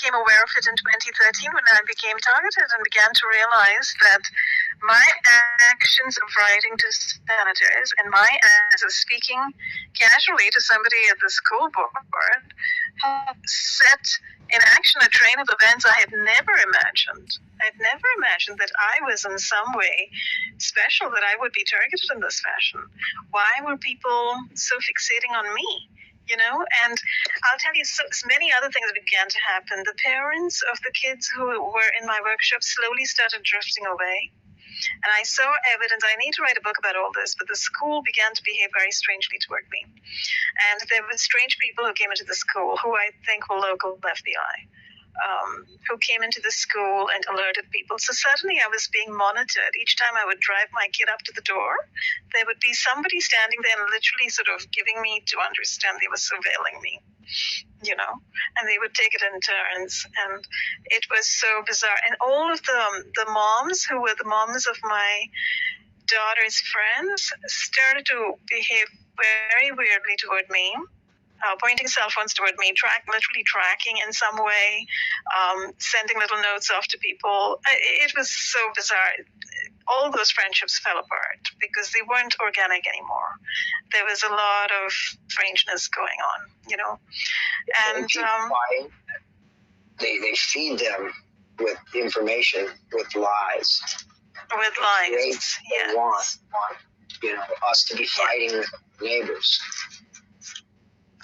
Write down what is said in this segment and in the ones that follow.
became aware of it in 2013 when I became targeted and began to realize that my actions of writing to senators and my actions of speaking casually to somebody at the school board have set in action a train of events I had never imagined. I'd never imagined that I was in some way special, that I would be targeted in this fashion. Why were people so fixating on me? You know, and I'll tell you, so many other things began to happen. The parents of the kids who were in my workshop slowly started drifting away. And I saw evidence. I need to write a book about all this, but the school began to behave very strangely toward me. And there were strange people who came into the school who I think were local FBI. Who came into the school and alerted people. So suddenly I was being monitored. Each time I would drive my kid up to the door, there would be somebody standing there and literally sort of giving me to understand they were surveilling me, you know, and they would take it in turns. And it was so bizarre. And all of the moms who were the moms of my daughter's friends started to behave very weirdly toward me. Pointing cell phones toward me, literally tracking in some way, sending little notes off to people. It was so bizarre. All those friendships fell apart because they weren't organic anymore. There was a lot of strangeness going on, you know. And they feed them with information, with lies. With lies, they want, you know, us to be fighting neighbors.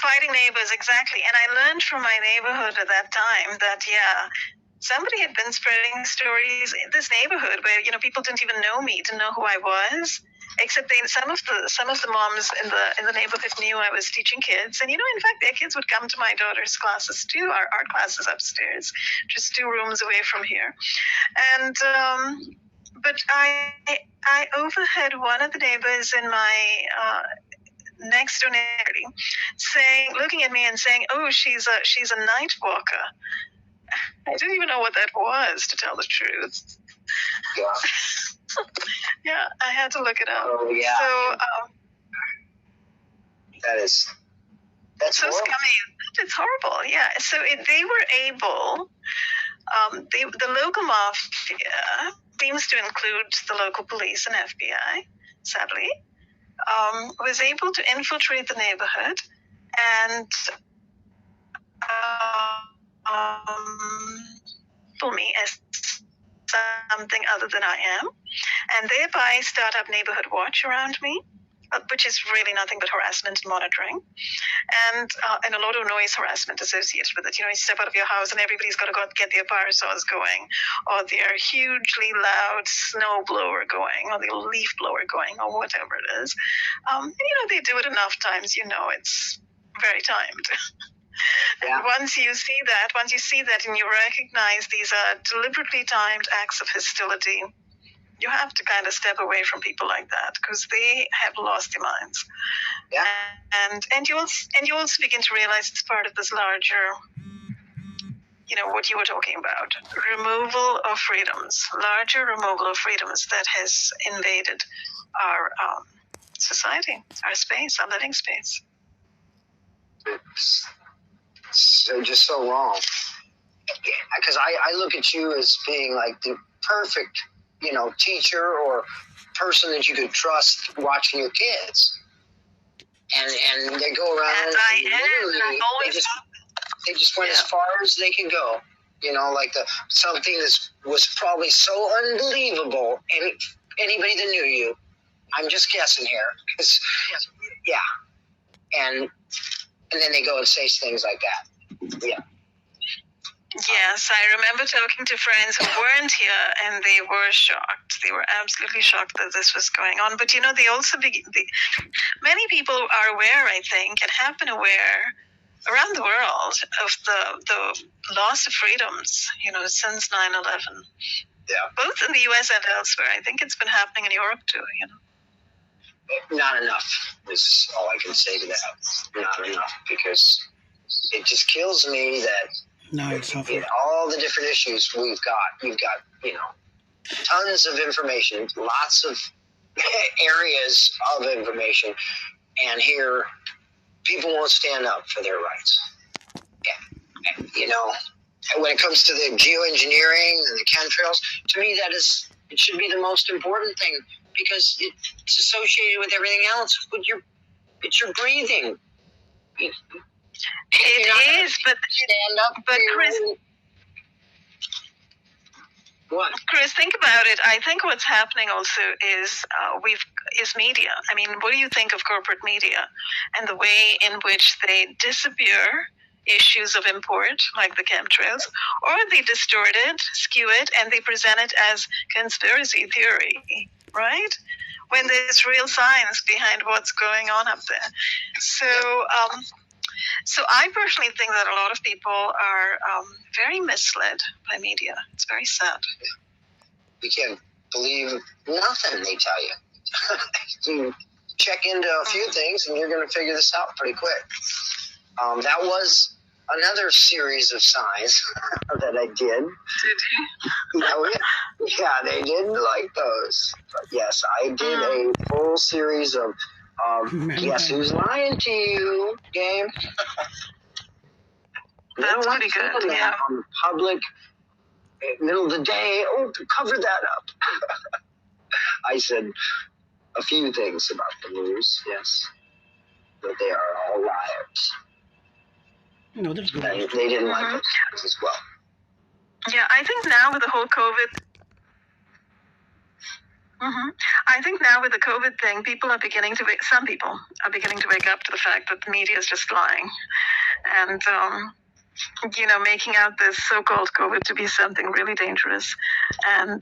Fighting neighbors, exactly. And I learned from my neighborhood at that time that, somebody had been spreading stories in this neighborhood where, you know, people didn't even know me, didn't know who I was, except some of the moms in the neighborhood knew I was teaching kids. And, you know, in fact, their kids would come to my daughter's classes too, our art classes upstairs, just 2 rooms away from here. And, but I overheard one of the neighbors in my, next door neighborhood, looking at me and saying, "Oh, she's a night walker." I didn't even know what that was, to tell the truth. Yeah. Yeah, I had to look it up. Oh yeah. So that's so horrible. scummy. It's horrible. Yeah. So they were able. The local mafia seems to include the local police and FBI. Sadly. Was able to infiltrate the neighborhood and for me as something other than I am, and thereby start up Neighborhood Watch around me, which is really nothing but harassment and monitoring, and a lot of noise harassment associated with it. You know, you step out of your house and everybody's got to go get their power saws going, or their hugely loud snow blower going, or their leaf blower going, or whatever it is. And, you know, they do it enough times, you know, it's very timed. Yeah. And once you see that and you recognize these are deliberately timed acts of hostility, you have to kind of step away from people like that because they have lost their minds. Yeah. And you also begin to realize it's part of this larger, you know, what you were talking about, removal of freedoms, larger removal of freedoms that has invaded our society, our space, our living space. It's just so wrong. Because I look at you as being like the perfect, you know, teacher or person that you could trust watching your kids. And they go around and I've always they just went as far as they can go. You know, like something that was probably so unbelievable. Anybody that knew you, I'm just guessing here. And then they go and say things like that. Yeah. Yes, I remember talking to friends who weren't here, and they were shocked. They were absolutely shocked that this was going on. But, you know, they also many people are aware, I think, and have been aware around the world of the loss of freedoms, you know, since 9/11. Yeah. Both in the U.S. and elsewhere. I think it's been happening in Europe too, you know. Not enough is all I can say to that. Not enough, because it just kills me that all the different issues we've got, you know, tons of information, lots of areas of information, and here people won't stand up for their rights. Yeah. You know, when it comes to the geoengineering and the chemtrails, to me it should be the most important thing, because it's associated with everything else. It's your breathing. It is, but stand up. But Chris, what? Chris, think about it. I think what's happening also is media. I mean, what do you think of corporate media and the way in which they disappear issues of import, like the chemtrails, or they distort it, skew it, and they present it as conspiracy theory, right? When there's real science behind what's going on up there. So I personally think that a lot of people are very misled by media. It's very sad. You can't believe nothing they tell you. You check into a few things, and you're going to figure this out pretty quick. That was another series of signs that I did. Did you? Yeah, they didn't like those. But yes, I did a full series of Guess Who's Lying to You game. That's pretty good. Yeah. On public, middle of the day, cover that up. I said a few things about the news, yes, but they are all liars. No, that's good. They didn't like those as well. Yeah, I think now with the whole COVID. I think now with the COVID thing, some people are beginning to wake up to the fact that the media is just lying, and making out this so-called COVID to be something really dangerous, and